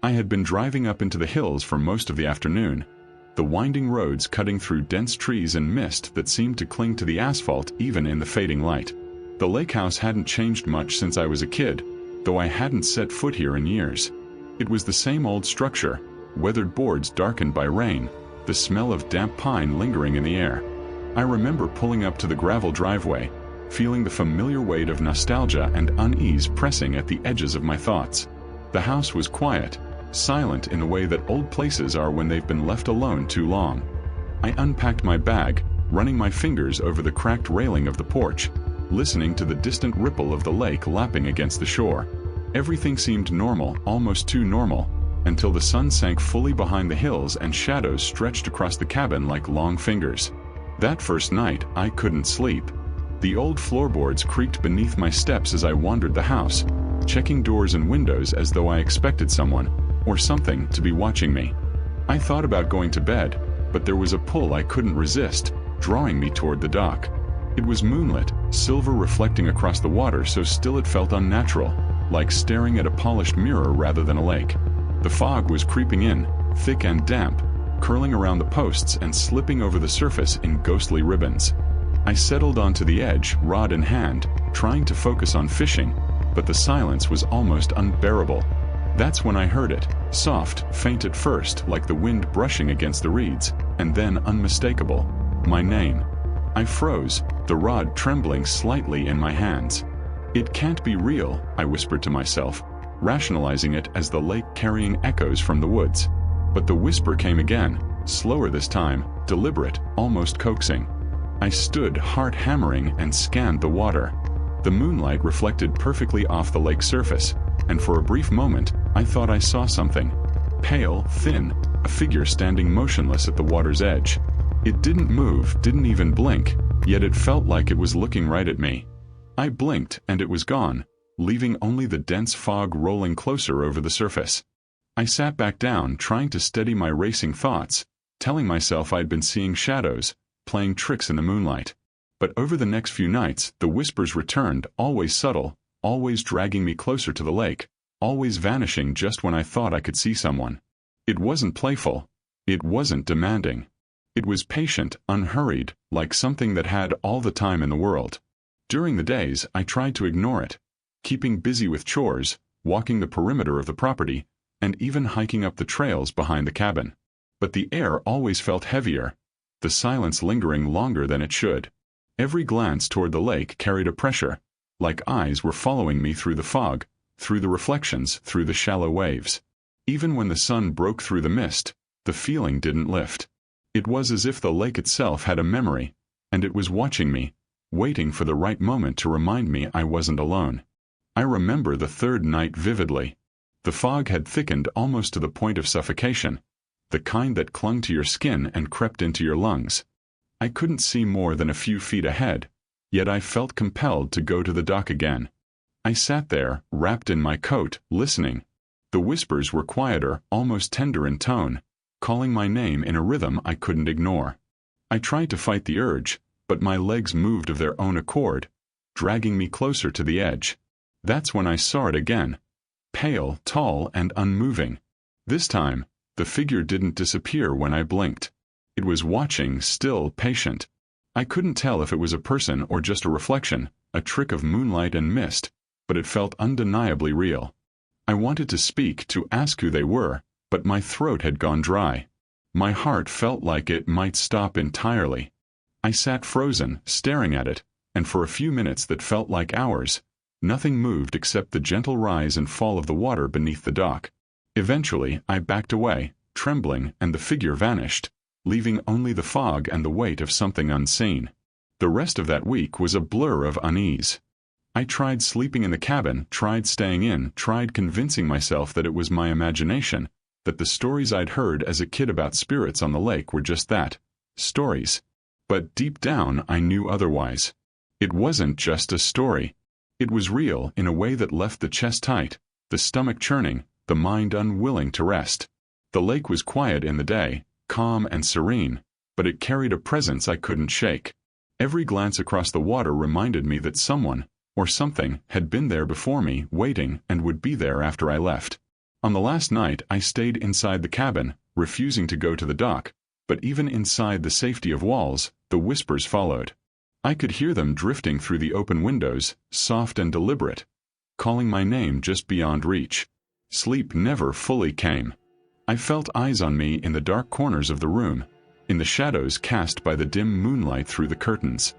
I had been driving up into the hills for most of the afternoon, the winding roads cutting through dense trees and mist that seemed to cling to the asphalt even in the fading light. The lake house hadn't changed much since I was a kid, though I hadn't set foot here in years. It was the same old structure, weathered boards darkened by rain, the smell of damp pine lingering in the air. I remember pulling up to the gravel driveway, feeling the familiar weight of nostalgia and unease pressing at the edges of my thoughts. The house was quiet, silent in the way that old places are when they've been left alone too long. I unpacked my bag, running my fingers over the cracked railing of the porch, listening to the distant ripple of the lake lapping against the shore. Everything seemed normal, almost too normal, until the sun sank fully behind the hills and shadows stretched across the cabin like long fingers. That first night, I couldn't sleep. The old floorboards creaked beneath my steps as I wandered the house, checking doors and windows as though I expected someone, or something, to be watching me. I thought about going to bed, but there was a pull I couldn't resist, drawing me toward the dock. It was moonlit, silver reflecting across the water so still it felt unnatural, like staring at a polished mirror rather than a lake. The fog was creeping in, thick and damp, curling around the posts and slipping over the surface in ghostly ribbons. I settled onto the edge, rod in hand, trying to focus on fishing, but the silence was almost unbearable. That's when I heard it, soft, faint at first, like the wind brushing against the reeds, and then unmistakable. My name. I froze, the rod trembling slightly in my hands. It can't be real, I whispered to myself, rationalizing it as the lake carrying echoes from the woods. But the whisper came again, slower this time, deliberate, almost coaxing. I stood, heart hammering, and scanned the water. The moonlight reflected perfectly off the lake surface, and for a brief moment, I thought I saw something. Pale, thin, a figure standing motionless at the water's edge. It didn't move, didn't even blink, yet it felt like it was looking right at me. I blinked, and it was gone, leaving only the dense fog rolling closer over the surface. I sat back down, trying to steady my racing thoughts, telling myself I'd been seeing shadows, playing tricks in the moonlight. But over the next few nights, the whispers returned, always subtle, always dragging me closer to the lake, always vanishing just when I thought I could see someone. It wasn't playful. It wasn't demanding. It was patient, unhurried, like something that had all the time in the world. During the days, I tried to ignore it, keeping busy with chores, walking the perimeter of the property, and even hiking up the trails behind the cabin. But the air always felt heavier, the silence lingering longer than it should. Every glance toward the lake carried a pressure, like eyes were following me through the fog, through the reflections, through the shallow waves. Even when the sun broke through the mist, the feeling didn't lift. It was as if the lake itself had a memory, and it was watching me, waiting for the right moment to remind me I wasn't alone. I remember the third night vividly. The fog had thickened almost to the point of suffocation, the kind that clung to your skin and crept into your lungs. I couldn't see more than a few feet ahead, yet I felt compelled to go to the dock again. I sat there, wrapped in my coat, listening. The whispers were quieter, almost tender in tone, calling my name in a rhythm I couldn't ignore. I tried to fight the urge, but my legs moved of their own accord, dragging me closer to the edge. That's when I saw it again. Pale, tall, and unmoving. This time, the figure didn't disappear when I blinked. It was watching, still patient. I couldn't tell if it was a person or just a reflection, a trick of moonlight and mist, but it felt undeniably real. I wanted to speak, to ask who they were, but my throat had gone dry. My heart felt like it might stop entirely. I sat frozen, staring at it, and for a few minutes that felt like hours, nothing moved except the gentle rise and fall of the water beneath the dock. Eventually, I backed away, trembling, and the figure vanished, leaving only the fog and the weight of something unseen. The rest of that week was a blur of unease. I tried sleeping in the cabin, tried staying in, tried convincing myself that it was my imagination, that the stories I'd heard as a kid about spirits on the lake were just that, stories. But deep down I knew otherwise. It wasn't just a story. It was real in a way that left the chest tight, the stomach churning, the mind unwilling to rest. The lake was quiet in the day, calm and serene, but it carried a presence I couldn't shake. Every glance across the water reminded me that someone, or something, had been there before me, waiting, and would be there after I left. On the last night, I stayed inside the cabin, refusing to go to the dock, but even inside the safety of walls, the whispers followed. I could hear them drifting through the open windows, soft and deliberate, calling my name just beyond reach. Sleep never fully came. I felt eyes on me in the dark corners of the room, in the shadows cast by the dim moonlight through the curtains.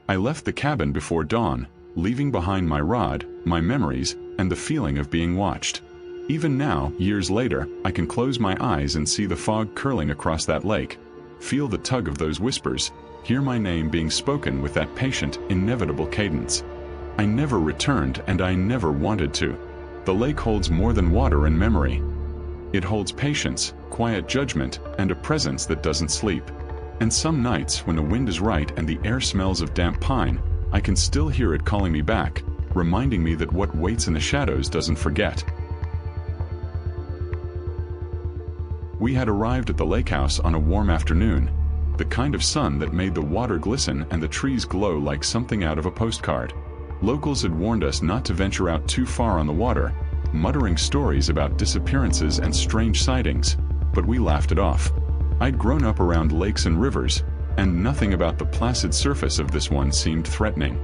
I left the cabin before dawn, leaving behind my rod, my memories, and the feeling of being watched. Even now, years later, I can close my eyes and see the fog curling across that lake, feel the tug of those whispers, hear my name being spoken with that patient, inevitable cadence. I never returned, and I never wanted to. The lake holds more than water and memory. It holds patience, quiet judgment, and a presence that doesn't sleep. And some nights, when the wind is right and the air smells of damp pine, I can still hear it calling me back, reminding me that what waits in the shadows doesn't forget. We had arrived at the lake house on a warm afternoon, the kind of sun that made the water glisten and the trees glow like something out of a postcard. Locals had warned us not to venture out too far on the water, muttering stories about disappearances and strange sightings, but we laughed it off. I'd grown up around lakes and rivers, and nothing about the placid surface of this one seemed threatening.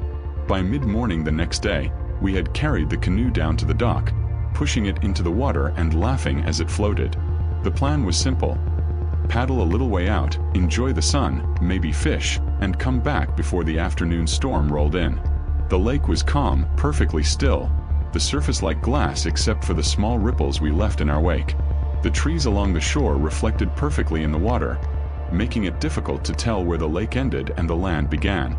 By mid-morning the next day, we had carried the canoe down to the dock, pushing it into the water and laughing as it floated. The plan was simple. Paddle a little way out, enjoy the sun, maybe fish, and come back before the afternoon storm rolled in. The lake was calm, perfectly still, the surface like glass except for the small ripples we left in our wake. The trees along the shore reflected perfectly in the water, making it difficult to tell where the lake ended and the land began.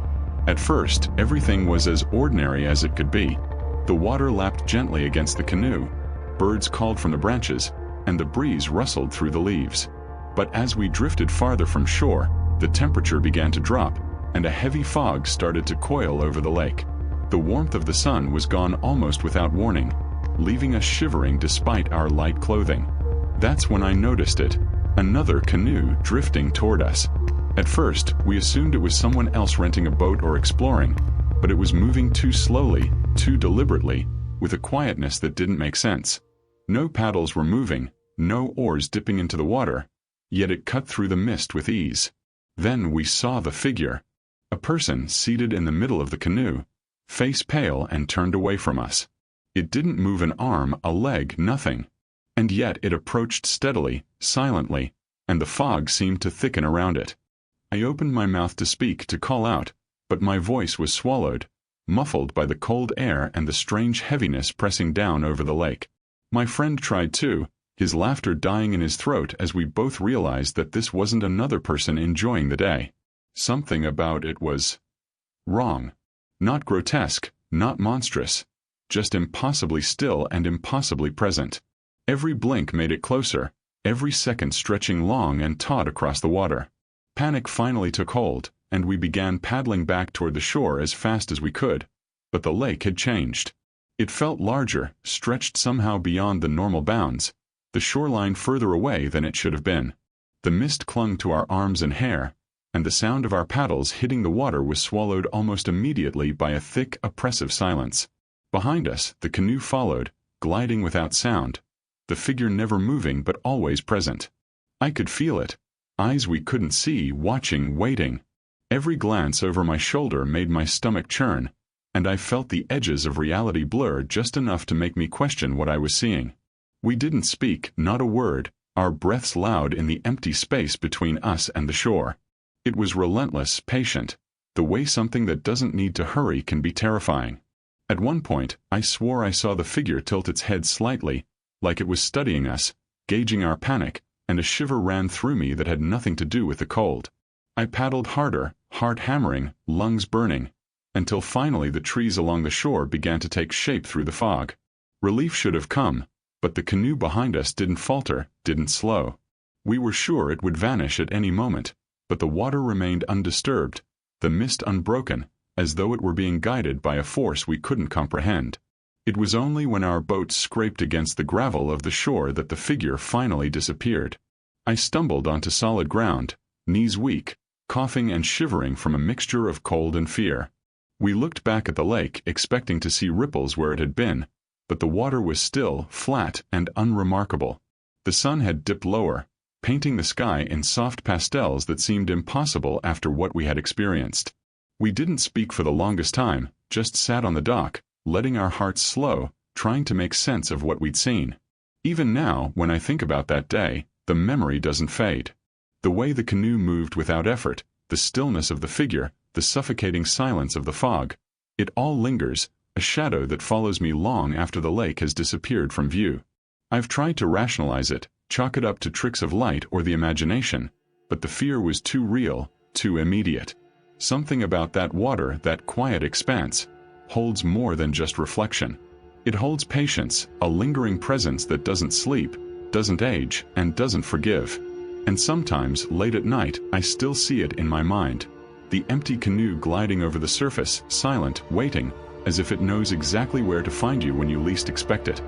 At first, everything was as ordinary as it could be. The water lapped gently against the canoe, birds called from the branches, and the breeze rustled through the leaves. But as we drifted farther from shore, the temperature began to drop, and a heavy fog started to coil over the lake. The warmth of the sun was gone almost without warning, leaving us shivering despite our light clothing. That's when I noticed it, another canoe drifting toward us. At first, we assumed it was someone else renting a boat or exploring, but it was moving too slowly, too deliberately, with a quietness that didn't make sense. No paddles were moving, no oars dipping into the water, yet it cut through the mist with ease. Then we saw the figure. A person seated in the middle of the canoe, face pale and turned away from us. It didn't move an arm, a leg, nothing. And yet it approached steadily, silently, and the fog seemed to thicken around it. I opened my mouth to speak, to call out, but my voice was swallowed, muffled by the cold air and the strange heaviness pressing down over the lake. My friend tried too, his laughter dying in his throat as we both realized that this wasn't another person enjoying the day. Something about it was wrong. Not grotesque, not monstrous, just impossibly still and impossibly present. Every blink made it closer, every second stretching long and taut across the water. Panic finally took hold, and we began paddling back toward the shore as fast as we could. But the lake had changed. It felt larger, stretched somehow beyond the normal bounds, the shoreline further away than it should have been. The mist clung to our arms and hair, and the sound of our paddles hitting the water was swallowed almost immediately by a thick, oppressive silence. Behind us, the canoe followed, gliding without sound, the figure never moving but always present. I could feel it, eyes we couldn't see, watching, waiting. Every glance over my shoulder made my stomach churn, and I felt the edges of reality blur just enough to make me question what I was seeing. We didn't speak, not a word, our breaths loud in the empty space between us and the shore. It was relentless, patient, the way something that doesn't need to hurry can be terrifying. At one point, I swore I saw the figure tilt its head slightly, like it was studying us, gauging our panic, and a shiver ran through me that had nothing to do with the cold. I paddled harder, heart hammering, lungs burning, until finally the trees along the shore began to take shape through the fog. Relief should have come, but the canoe behind us didn't falter, didn't slow. We were sure it would vanish at any moment, but the water remained undisturbed, the mist unbroken, as though it were being guided by a force we couldn't comprehend. It was only when our boat scraped against the gravel of the shore that the figure finally disappeared. I stumbled onto solid ground, knees weak, coughing and shivering from a mixture of cold and fear. We looked back at the lake, expecting to see ripples where it had been, but the water was still flat and unremarkable. The sun had dipped lower, painting the sky in soft pastels that seemed impossible after what we had experienced. We didn't speak for the longest time, just sat on the dock, letting our hearts slow, trying to make sense of what we'd seen. Even now, when I think about that day, the memory doesn't fade. The way the canoe moved without effort, the stillness of the figure, the suffocating silence of the fog, it all lingers, a shadow that follows me long after the lake has disappeared from view. I've tried to rationalize it, chalk it up to tricks of light or the imagination, but the fear was too real, too immediate. Something about that water, that quiet expanse, holds more than just reflection. It holds patience, a lingering presence that doesn't sleep, doesn't age, and doesn't forgive. And sometimes, late at night, I still see it in my mind. The empty canoe gliding over the surface, silent, waiting, as if it knows exactly where to find you when you least expect it.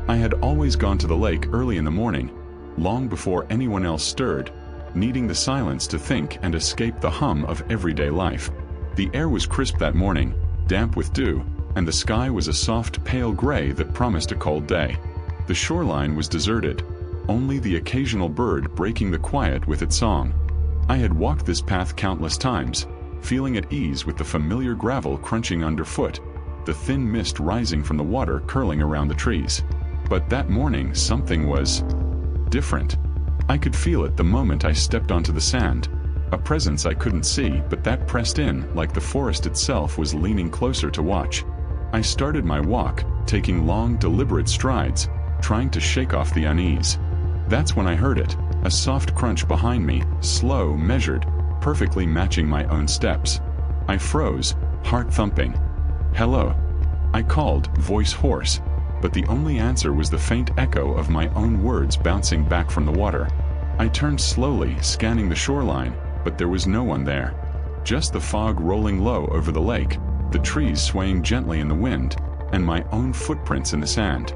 I had always gone to the lake early in the morning, long before anyone else stirred, needing the silence to think and escape the hum of everyday life. The air was crisp that morning, damp with dew, and the sky was a soft pale gray that promised a cold day. The shoreline was deserted, only the occasional bird breaking the quiet with its song. I had walked this path countless times, feeling at ease with the familiar gravel crunching underfoot, the thin mist rising from the water curling around the trees. But that morning something was different. I could feel it the moment I stepped onto the sand, a presence I couldn't see but that pressed in like the forest itself was leaning closer to watch. I started my walk, taking long, deliberate strides, trying to shake off the unease. That's when I heard it, a soft crunch behind me, slow, measured, perfectly matching my own steps. I froze, heart thumping. "Hello," I called, voice hoarse, but the only answer was the faint echo of my own words bouncing back from the water. I turned slowly, scanning the shoreline, but there was no one there. Just the fog rolling low over the lake, the trees swaying gently in the wind, and my own footprints in the sand.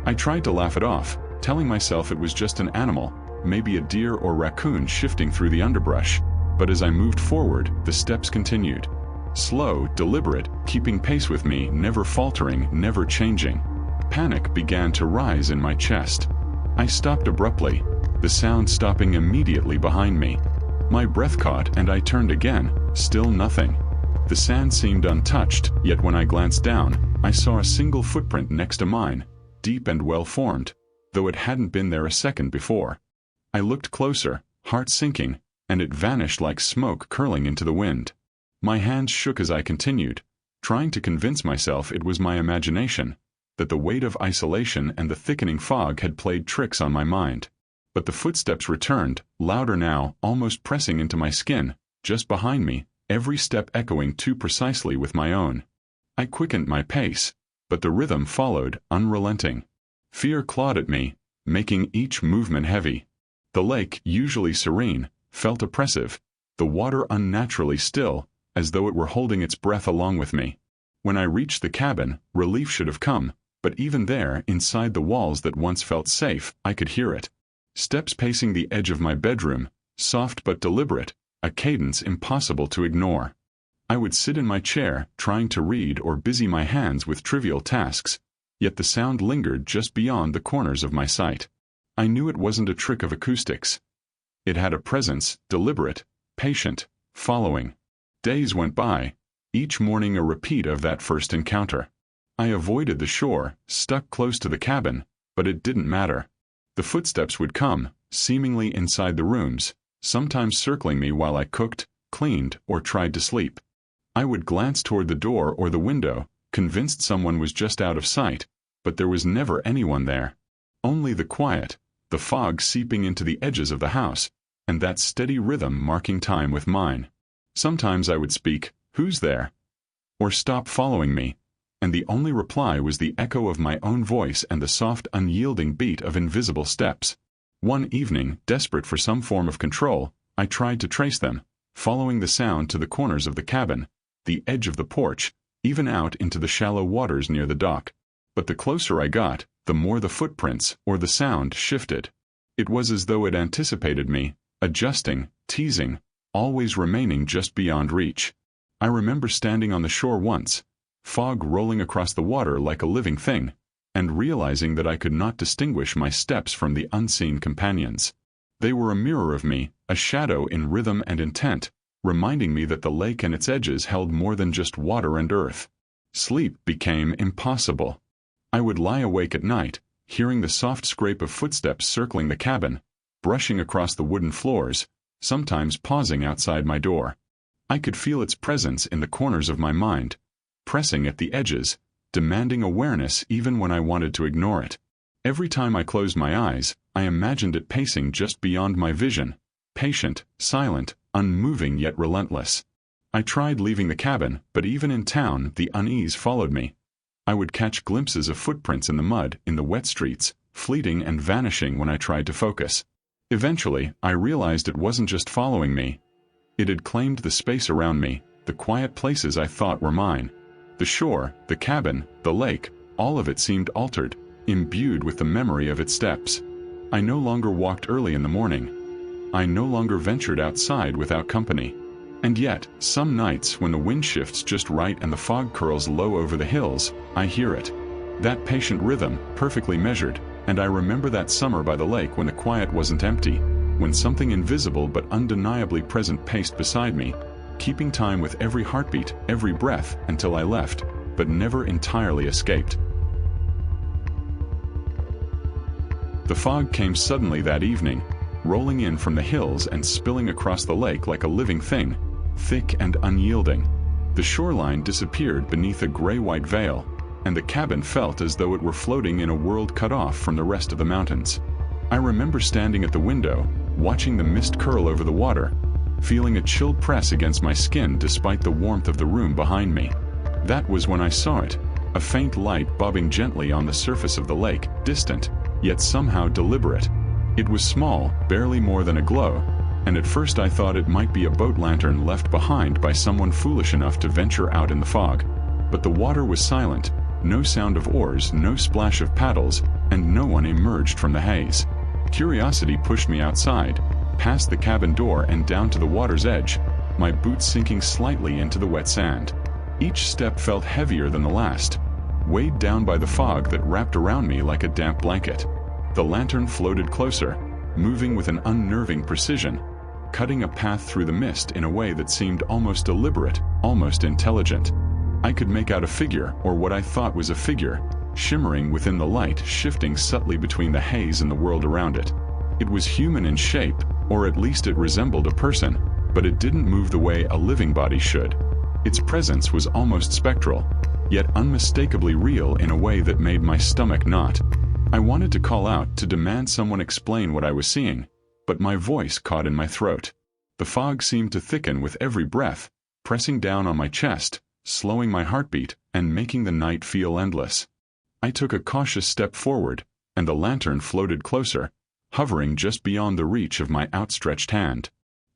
I tried to laugh it off, telling myself it was just an animal, maybe a deer or raccoon shifting through the underbrush, but as I moved forward, the steps continued. Slow, deliberate, keeping pace with me, never faltering, never changing. Panic began to rise in my chest. I stopped abruptly, the sound stopping immediately behind me. My breath caught and I turned again, still nothing. The sand seemed untouched, yet when I glanced down, I saw a single footprint next to mine, deep and well-formed, though it hadn't been there a second before. I looked closer, heart sinking, and it vanished like smoke curling into the wind. My hands shook as I continued, trying to convince myself it was my imagination, that the weight of isolation and the thickening fog had played tricks on my mind. But the footsteps returned, louder now, almost pressing into my skin, just behind me, every step echoing too precisely with my own. I quickened my pace, but the rhythm followed, unrelenting. Fear clawed at me, making each movement heavy. The lake, usually serene, felt oppressive, the water unnaturally still, as though it were holding its breath along with me. When I reached the cabin, relief should have come, but even there, inside the walls that once felt safe, I could hear it. Steps pacing the edge of my bedroom, soft but deliberate, a cadence impossible to ignore. I would sit in my chair, trying to read or busy my hands with trivial tasks, yet the sound lingered just beyond the corners of my sight. I knew it wasn't a trick of acoustics. It had a presence, deliberate, patient, following. Days went by, each morning a repeat of that first encounter. I avoided the shore, stuck close to the cabin, but it didn't matter. The footsteps would come, seemingly inside the rooms, sometimes circling me while I cooked, cleaned, or tried to sleep. I would glance toward the door or the window, convinced someone was just out of sight, but there was never anyone there. Only the quiet, the fog seeping into the edges of the house, and that steady rhythm marking time with mine. Sometimes I would speak, "Who's there?" or "Stop following me," and the only reply was the echo of my own voice and the soft, unyielding beat of invisible steps. One evening, desperate for some form of control, I tried to trace them, following the sound to the corners of the cabin, the edge of the porch, even out into the shallow waters near the dock. But the closer I got, the more the footprints, or the sound, shifted. It was as though it anticipated me, adjusting, teasing, always remaining just beyond reach. I remember standing on the shore once, fog rolling across the water like a living thing, and realizing that I could not distinguish my steps from the unseen companions. They were a mirror of me, a shadow in rhythm and intent, reminding me that the lake and its edges held more than just water and earth. Sleep became impossible. I would lie awake at night, hearing the soft scrape of footsteps circling the cabin, brushing across the wooden floors, sometimes pausing outside my door. I could feel its presence in the corners of my mind, pressing at the edges, demanding awareness even when I wanted to ignore it. Every time I closed my eyes, I imagined it pacing just beyond my vision, patient, silent, unmoving yet relentless. I tried leaving the cabin, but even in town, the unease followed me. I would catch glimpses of footprints in the mud, in the wet streets, fleeting and vanishing when I tried to focus. Eventually, I realized it wasn't just following me. It had claimed the space around me, the quiet places I thought were mine. The shore, the cabin, the lake, all of it seemed altered, imbued with the memory of its steps. I no longer walked early in the morning. I no longer ventured outside without company. And yet, some nights when the wind shifts just right and the fog curls low over the hills, I hear it. That patient rhythm, perfectly measured, and I remember that summer by the lake when the quiet wasn't empty, when something invisible but undeniably present paced beside me, keeping time with every heartbeat, every breath, until I left, but never entirely escaped. The fog came suddenly that evening, rolling in from the hills and spilling across the lake like a living thing, thick and unyielding. The shoreline disappeared beneath a gray-white veil, and the cabin felt as though it were floating in a world cut off from the rest of the mountains. I remember standing at the window, watching the mist curl over the water, feeling a chill press against my skin despite the warmth of the room behind me. That was when I saw it, a faint light bobbing gently on the surface of the lake, distant, yet somehow deliberate. It was small, barely more than a glow, and at first I thought it might be a boat lantern left behind by someone foolish enough to venture out in the fog. But the water was silent, no sound of oars, no splash of paddles, and no one emerged from the haze. Curiosity pushed me outside, past the cabin door and down to the water's edge, my boots sinking slightly into the wet sand. Each step felt heavier than the last, weighed down by the fog that wrapped around me like a damp blanket. The lantern floated closer, moving with an unnerving precision, cutting a path through the mist in a way that seemed almost deliberate, almost intelligent. I could make out a figure, or what I thought was a figure, shimmering within the light, shifting subtly between the haze and the world around it. It was human in shape, or at least it resembled a person, but it didn't move the way a living body should. Its presence was almost spectral, yet unmistakably real in a way that made my stomach knot. I wanted to call out, to demand someone explain what I was seeing, but my voice caught in my throat. The fog seemed to thicken with every breath, pressing down on my chest, slowing my heartbeat, and making the night feel endless. I took a cautious step forward, and the lantern floated closer, hovering just beyond the reach of my outstretched hand.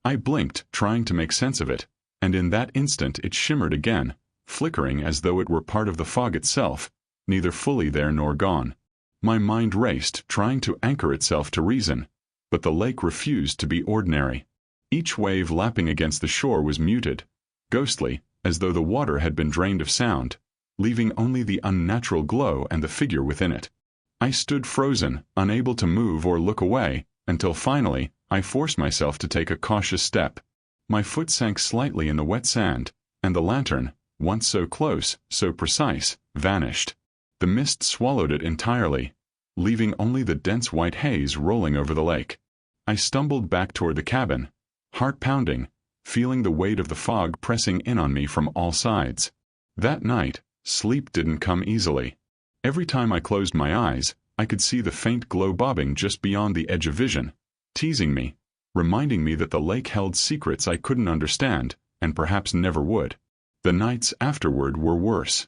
I blinked, trying to make sense of it, and in that instant it shimmered again, flickering as though it were part of the fog itself, neither fully there nor gone. My mind raced, trying to anchor itself to reason, but the lake refused to be ordinary. Each wave lapping against the shore was muted, ghostly, as though the water had been drained of sound, leaving only the unnatural glow and the figure within it. I stood frozen, unable to move or look away, until finally, I forced myself to take a cautious step. My foot sank slightly in the wet sand, and the lantern, once so close, so precise, vanished. The mist swallowed it entirely, leaving only the dense white haze rolling over the lake. I stumbled back toward the cabin, heart pounding, feeling the weight of the fog pressing in on me from all sides. That night, sleep didn't come easily. Every time I closed my eyes, I could see the faint glow bobbing just beyond the edge of vision, teasing me, reminding me that the lake held secrets I couldn't understand, and perhaps never would. The nights afterward were worse.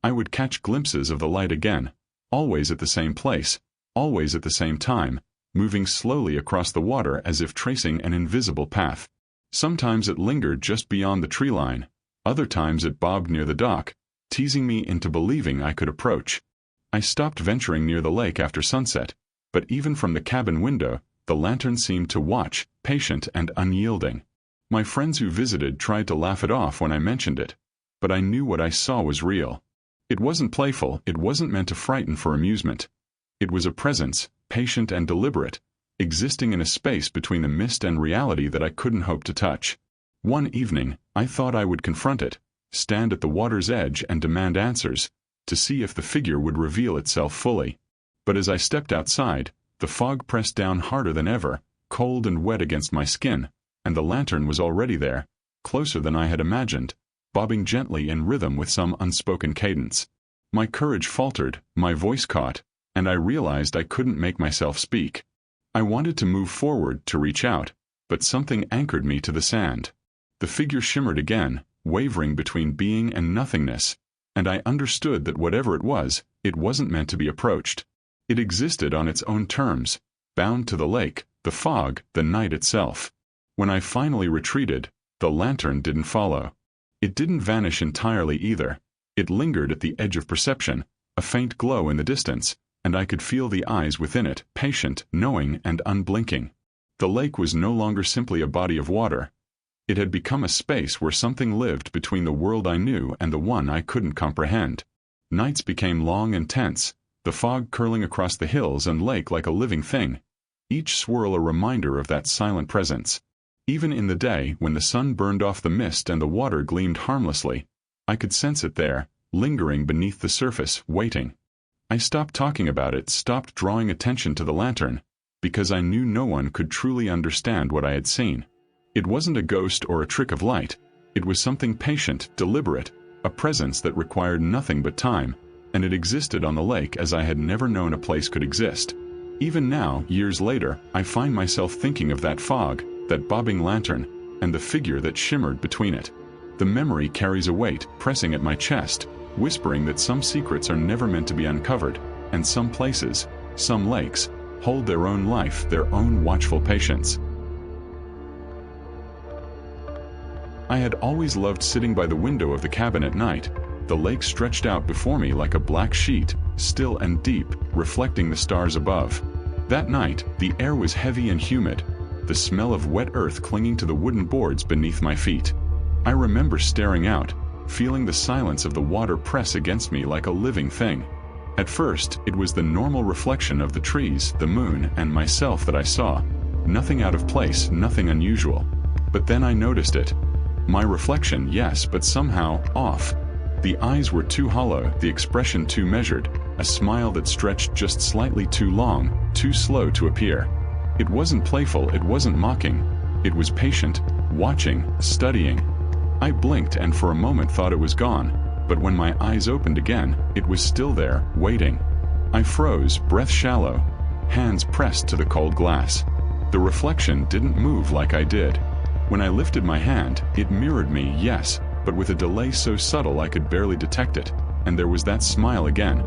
I would catch glimpses of the light again, always at the same place, always at the same time, moving slowly across the water as if tracing an invisible path. Sometimes it lingered just beyond the tree line, other times it bobbed near the dock, teasing me into believing I could approach. I stopped venturing near the lake after sunset, but even from the cabin window, the lantern seemed to watch, patient and unyielding. My friends who visited tried to laugh it off when I mentioned it, but I knew what I saw was real. It wasn't playful, it wasn't meant to frighten for amusement. It was a presence, patient and deliberate, existing in a space between the mist and reality that I couldn't hope to touch. One evening, I thought I would confront it, stand at the water's edge and demand answers, to see if the figure would reveal itself fully. But as I stepped outside, the fog pressed down harder than ever, cold and wet against my skin, and the lantern was already there, closer than I had imagined, bobbing gently in rhythm with some unspoken cadence. My courage faltered, my voice caught, and I realized I couldn't make myself speak. I wanted to move forward, to reach out, but something anchored me to the sand. The figure shimmered again, wavering between being and nothingness, and I understood that whatever it wasn't meant to be approached. It existed on its own terms, bound to the lake, the fog, the night itself. When I finally retreated, the lantern didn't follow. It didn't vanish entirely either. It lingered at the edge of perception, a faint glow in the distance, and I could feel the eyes within it, patient, knowing, and unblinking. The lake was no longer simply a body of water. It had become a space where something lived between the world I knew and the one I couldn't comprehend. Nights became long and tense, the fog curling across the hills and lake like a living thing, each swirl a reminder of that silent presence. Even in the day, when the sun burned off the mist and the water gleamed harmlessly, I could sense it there, lingering beneath the surface, waiting. I stopped talking about it, stopped drawing attention to the lantern, because I knew no one could truly understand what I had seen. It wasn't a ghost or a trick of light. It was something patient, deliberate, a presence that required nothing but time, and it existed on the lake as I had never known a place could exist. Even now, years later, I find myself thinking of that fog, that bobbing lantern, and the figure that shimmered between it. The memory carries a weight, pressing at my chest, whispering that some secrets are never meant to be uncovered, and some places, some lakes, hold their own life, their own watchful patience. I had always loved sitting by the window of the cabin at night. The lake stretched out before me like a black sheet, still and deep, reflecting the stars above. That night, the air was heavy and humid, the smell of wet earth clinging to the wooden boards beneath my feet. I remember staring out, feeling the silence of the water press against me like a living thing. At first, it was the normal reflection of the trees, the moon, and myself that I saw. Nothing out of place, nothing unusual. But then I noticed it. My reflection, yes, but somehow off. The eyes were too hollow, the expression too measured, a smile that stretched just slightly too long, too slow to appear. It wasn't playful, it wasn't mocking. It was patient, watching, studying. I blinked and for a moment thought it was gone, but when my eyes opened again, it was still there, waiting. I froze, breath shallow, hands pressed to the cold glass. The reflection didn't move like I did. When I lifted my hand, it mirrored me, yes, but with a delay so subtle I could barely detect it, and there was that smile again.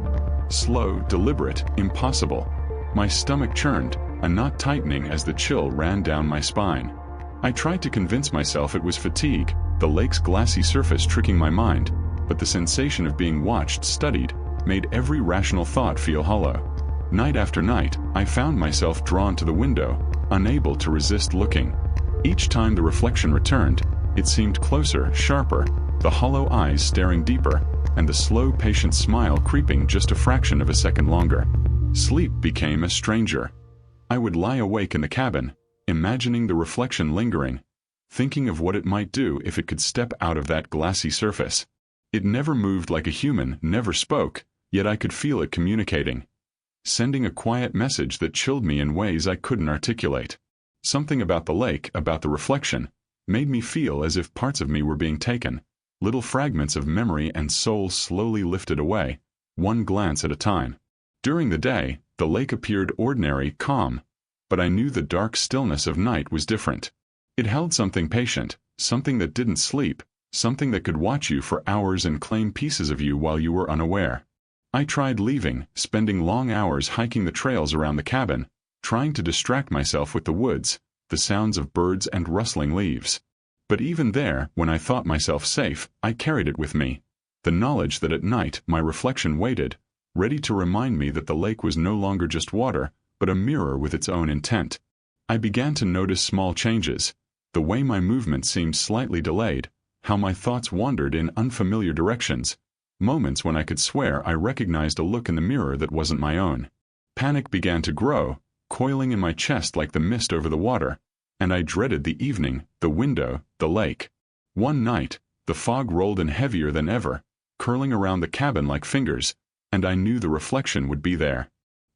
Slow, deliberate, impossible. My stomach churned, a knot tightening as the chill ran down my spine. I tried to convince myself it was fatigue, the lake's glassy surface tricking my mind, but the sensation of being watched, studied, made every rational thought feel hollow. Night after night, I found myself drawn to the window, unable to resist looking. Each time the reflection returned, it seemed closer, sharper, the hollow eyes staring deeper, and the slow, patient smile creeping just a fraction of a second longer. Sleep became a stranger. I would lie awake in the cabin, imagining the reflection lingering, thinking of what it might do if it could step out of that glassy surface. It never moved like a human, never spoke, yet I could feel it communicating, sending a quiet message that chilled me in ways I couldn't articulate. Something about the lake, about the reflection, made me feel as if parts of me were being taken, little fragments of memory and soul slowly lifted away, one glance at a time. During the day, the lake appeared ordinary, calm, but I knew the dark stillness of night was different. It held something patient, something that didn't sleep, something that could watch you for hours and claim pieces of you while you were unaware. I tried leaving, spending long hours hiking the trails around the cabin, trying to distract myself with the woods, the sounds of birds and rustling leaves. But even there, when I thought myself safe, I carried it with me. The knowledge that at night my reflection waited, ready to remind me that the lake was no longer just water, but a mirror with its own intent. I began to notice small changes, the way my movement seemed slightly delayed, how my thoughts wandered in unfamiliar directions, moments when I could swear I recognized a look in the mirror that wasn't my own. Panic began to grow, coiling in my chest like the mist over the water, and I dreaded the evening, the window, the lake. One night, the fog rolled in heavier than ever, curling around the cabin like fingers, and I knew the reflection would be there.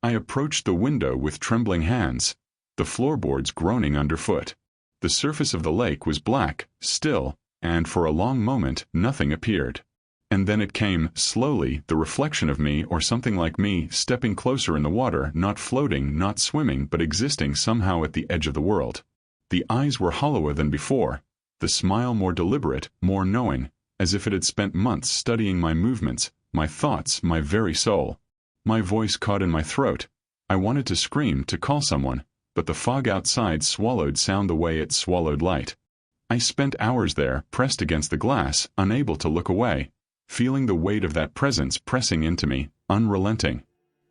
I approached the window with trembling hands, the floorboards groaning underfoot. The surface of the lake was black, still, and for a long moment nothing appeared. And then it came, slowly, the reflection of me or something like me stepping closer in the water, not floating, not swimming, but existing somehow at the edge of the world. The eyes were hollower than before, the smile more deliberate, more knowing, as if it had spent months studying my movements, my thoughts, my very soul. My voice caught in my throat. I wanted to scream, to call someone, but the fog outside swallowed sound the way it swallowed light. I spent hours there, pressed against the glass, unable to look away, feeling the weight of that presence pressing into me, unrelenting.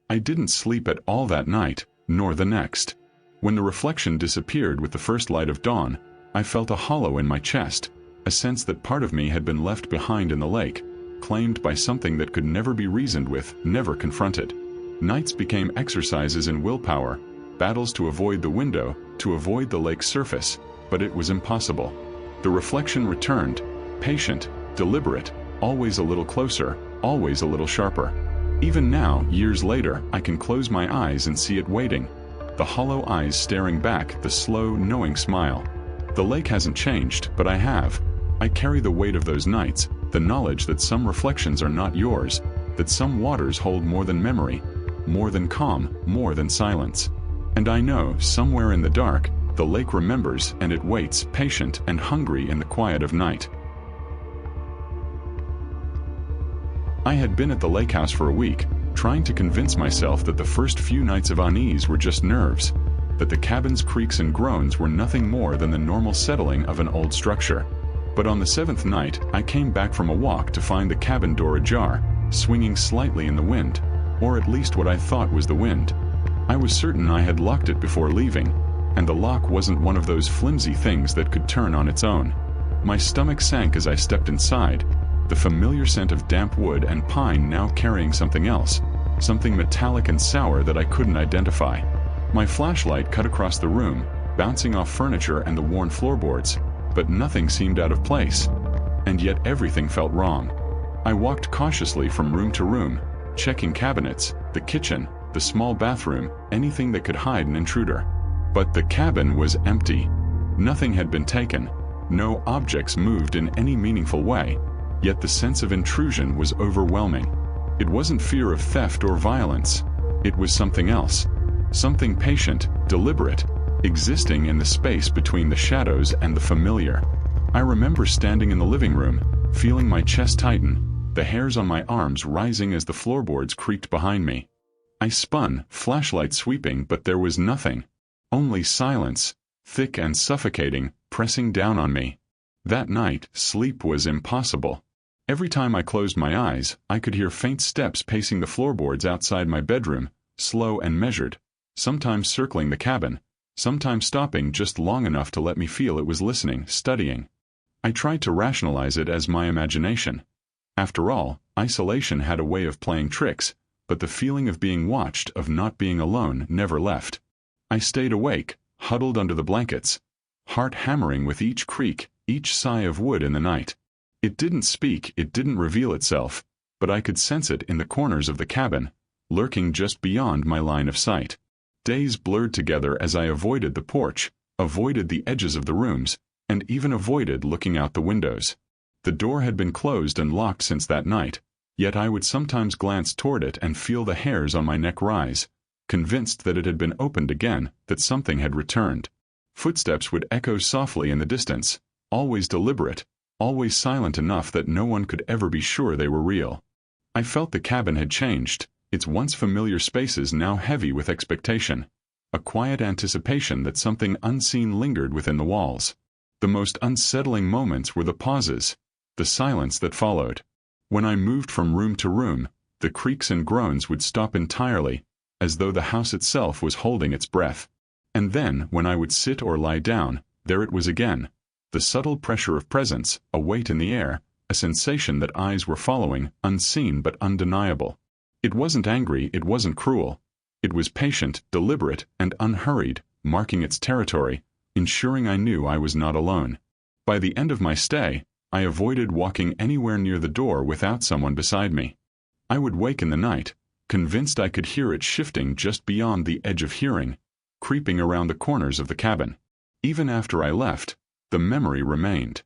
I didn't sleep at all that night, nor the next. When the reflection disappeared with the first light of dawn, I felt a hollow in my chest, a sense that part of me had been left behind in the lake, claimed by something that could never be reasoned with, never confronted. Nights became exercises in willpower, battles to avoid the window, to avoid the lake's surface, but it was impossible. The reflection returned, patient, deliberate, always a little closer, always a little sharper. Even now, years later, I can close my eyes and see it waiting. The hollow eyes staring back, the slow, knowing smile. The lake hasn't changed, but I have. I carry the weight of those nights, the knowledge that some reflections are not yours, that some waters hold more than memory, more than calm, more than silence. And I know, somewhere in the dark, the lake remembers and it waits, patient and hungry in the quiet of night. I had been at the lake house for a week, trying to convince myself that the first few nights of unease were just nerves, that the cabin's creaks and groans were nothing more than the normal settling of an old structure. But on the 7th night, I came back from a walk to find the cabin door ajar, swinging slightly in the wind, or at least what I thought was the wind. I was certain I had locked it before leaving, and the lock wasn't one of those flimsy things that could turn on its own. My stomach sank as I stepped inside, the familiar scent of damp wood and pine now carrying something else, something metallic and sour that I couldn't identify. My flashlight cut across the room, bouncing off furniture and the worn floorboards, but nothing seemed out of place, and yet everything felt wrong. I walked cautiously from room to room, checking cabinets, the kitchen, the small bathroom, anything that could hide an intruder. But the cabin was empty. Nothing had been taken, no objects moved in any meaningful way, yet the sense of intrusion was overwhelming. It wasn't fear of theft or violence. It was something else. Something patient, deliberate, existing in the space between the shadows and the familiar. I remember standing in the living room, feeling my chest tighten, the hairs on my arms rising as the floorboards creaked behind me. I spun, flashlight sweeping, but there was nothing. Only silence, thick and suffocating, pressing down on me. That night, sleep was impossible. Every time I closed my eyes, I could hear faint steps pacing the floorboards outside my bedroom, slow and measured, sometimes circling the cabin, sometimes stopping just long enough to let me feel it was listening, studying. I tried to rationalize it as my imagination. After all, isolation had a way of playing tricks, but the feeling of being watched, of not being alone, never left. I stayed awake, huddled under the blankets, heart hammering with each creak, each sigh of wood in the night. It didn't speak, it didn't reveal itself, but I could sense it in the corners of the cabin, lurking just beyond my line of sight. Days blurred together as I avoided the porch, avoided the edges of the rooms, and even avoided looking out the windows. The door had been closed and locked since that night, yet I would sometimes glance toward it and feel the hairs on my neck rise, convinced that it had been opened again, that something had returned. Footsteps would echo softly in the distance, always deliberate, always silent enough that no one could ever be sure they were real. I felt the cabin had changed, its once familiar spaces now heavy with expectation, a quiet anticipation that something unseen lingered within the walls. The most unsettling moments were the pauses, the silence that followed. When I moved from room to room, the creaks and groans would stop entirely, as though the house itself was holding its breath. And then, when I would sit or lie down, there it was again, the subtle pressure of presence, a weight in the air, a sensation that eyes were following, unseen but undeniable. It wasn't angry, it wasn't cruel. It was patient, deliberate, and unhurried, marking its territory, ensuring I knew I was not alone. By the end of my stay, I avoided walking anywhere near the door without someone beside me. I would wake in the night, convinced I could hear it shifting just beyond the edge of hearing, creeping around the corners of the cabin. Even after I left, the memory remained.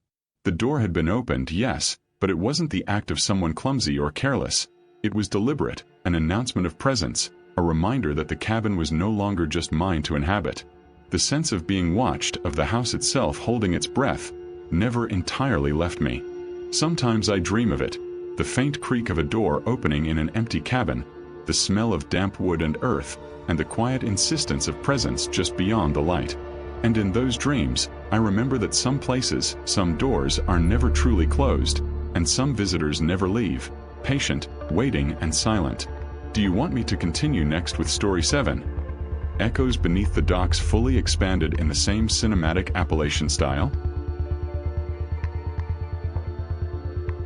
The door had been opened, yes, but it wasn't the act of someone clumsy or careless. It was deliberate, an announcement of presence, a reminder that the cabin was no longer just mine to inhabit. The sense of being watched, of the house itself holding its breath, never entirely left me. Sometimes I dream of it, the faint creak of a door opening in an empty cabin, the smell of damp wood and earth, and the quiet insistence of presence just beyond the light. And in those dreams, I remember that some places, some doors are never truly closed, and some visitors never leave, patient, waiting, and silent. Do you want me to continue next with Story 7? Echoes beneath the docks, fully expanded in the same cinematic Appalachian style?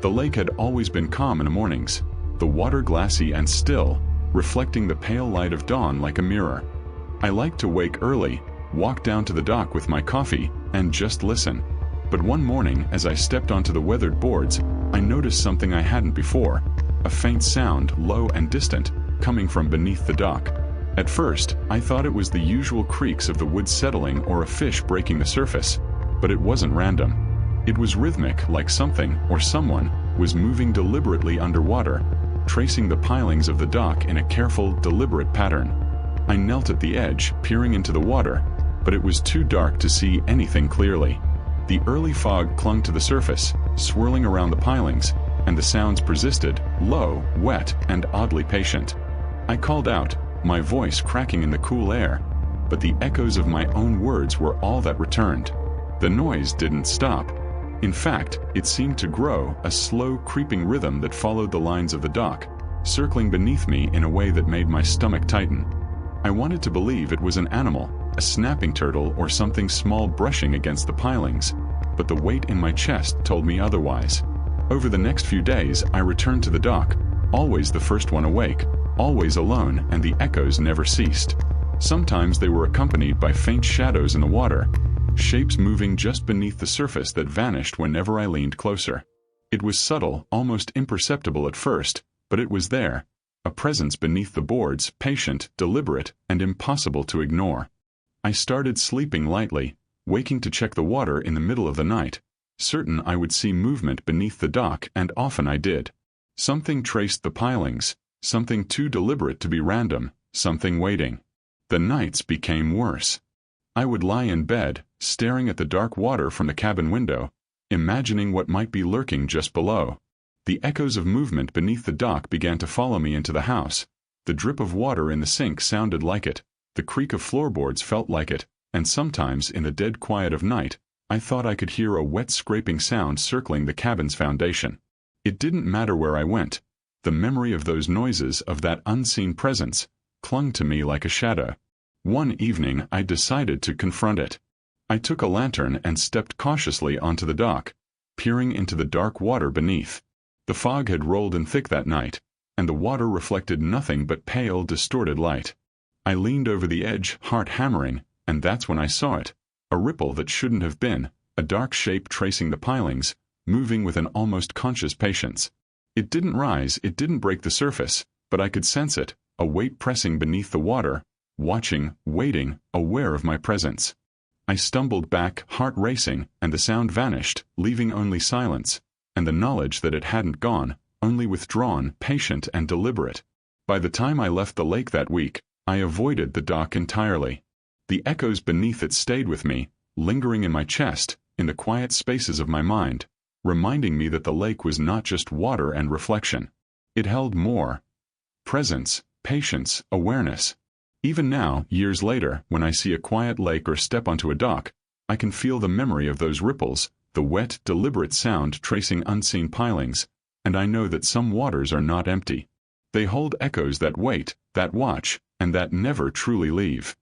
The lake had always been calm in the mornings, the water glassy and still, reflecting the pale light of dawn like a mirror. I liked to wake early, walk down to the dock with my coffee, and just listen. But one morning, as I stepped onto the weathered boards, I noticed something I hadn't before, a faint sound, low and distant, coming from beneath the dock. At first, I thought it was the usual creaks of the wood settling or a fish breaking the surface, but it wasn't random. It was rhythmic, like something, or someone, was moving deliberately underwater, tracing the pilings of the dock in a careful, deliberate pattern. I knelt at the edge, peering into the water, but it was too dark to see anything clearly. The early fog clung to the surface, swirling around the pilings, and the sounds persisted, low, wet, and oddly patient. I called out, my voice cracking in the cool air, but the echoes of my own words were all that returned. The noise didn't stop. In fact, it seemed to grow, a slow, creeping rhythm that followed the lines of the dock, circling beneath me in a way that made my stomach tighten. I wanted to believe it was an animal, a snapping turtle or something small brushing against the pilings, but the weight in my chest told me otherwise. Over the next few days, I returned to the dock, always the first one awake, always alone, and the echoes never ceased. Sometimes they were accompanied by faint shadows in the water, shapes moving just beneath the surface that vanished whenever I leaned closer. It was subtle, almost imperceptible at first, but it was there, a presence beneath the boards, patient, deliberate, and impossible to ignore. I started sleeping lightly, waking to check the water in the middle of the night, certain I would see movement beneath the dock, and often I did. Something traced the pilings, something too deliberate to be random, something waiting. The nights became worse. I would lie in bed, staring at the dark water from the cabin window, imagining what might be lurking just below. The echoes of movement beneath the dock began to follow me into the house. The drip of water in the sink sounded like it, the creak of floorboards felt like it, and sometimes in the dead quiet of night, I thought I could hear a wet scraping sound circling the cabin's foundation. It didn't matter where I went. The memory of those noises, of that unseen presence, clung to me like a shadow. One evening I decided to confront it. I took a lantern and stepped cautiously onto the dock, peering into the dark water beneath. The fog had rolled in thick that night, and the water reflected nothing but pale, distorted light. I leaned over the edge, heart hammering, and that's when I saw it, a ripple that shouldn't have been, a dark shape tracing the pilings, moving with an almost conscious patience. It didn't rise, it didn't break the surface, but I could sense it, a weight pressing beneath the water, watching, waiting, aware of my presence. I stumbled back, heart racing, and the sound vanished, leaving only silence, and the knowledge that it hadn't gone, only withdrawn, patient and deliberate. By the time I left the lake that week, I avoided the dock entirely. The echoes beneath it stayed with me, lingering in my chest, in the quiet spaces of my mind, reminding me that the lake was not just water and reflection. It held more. Presence, patience, awareness. Even now, years later, when I see a quiet lake or step onto a dock, I can feel the memory of those ripples, the wet, deliberate sound tracing unseen pilings, and I know that some waters are not empty. They hold echoes that wait, that watch, and that never truly leave.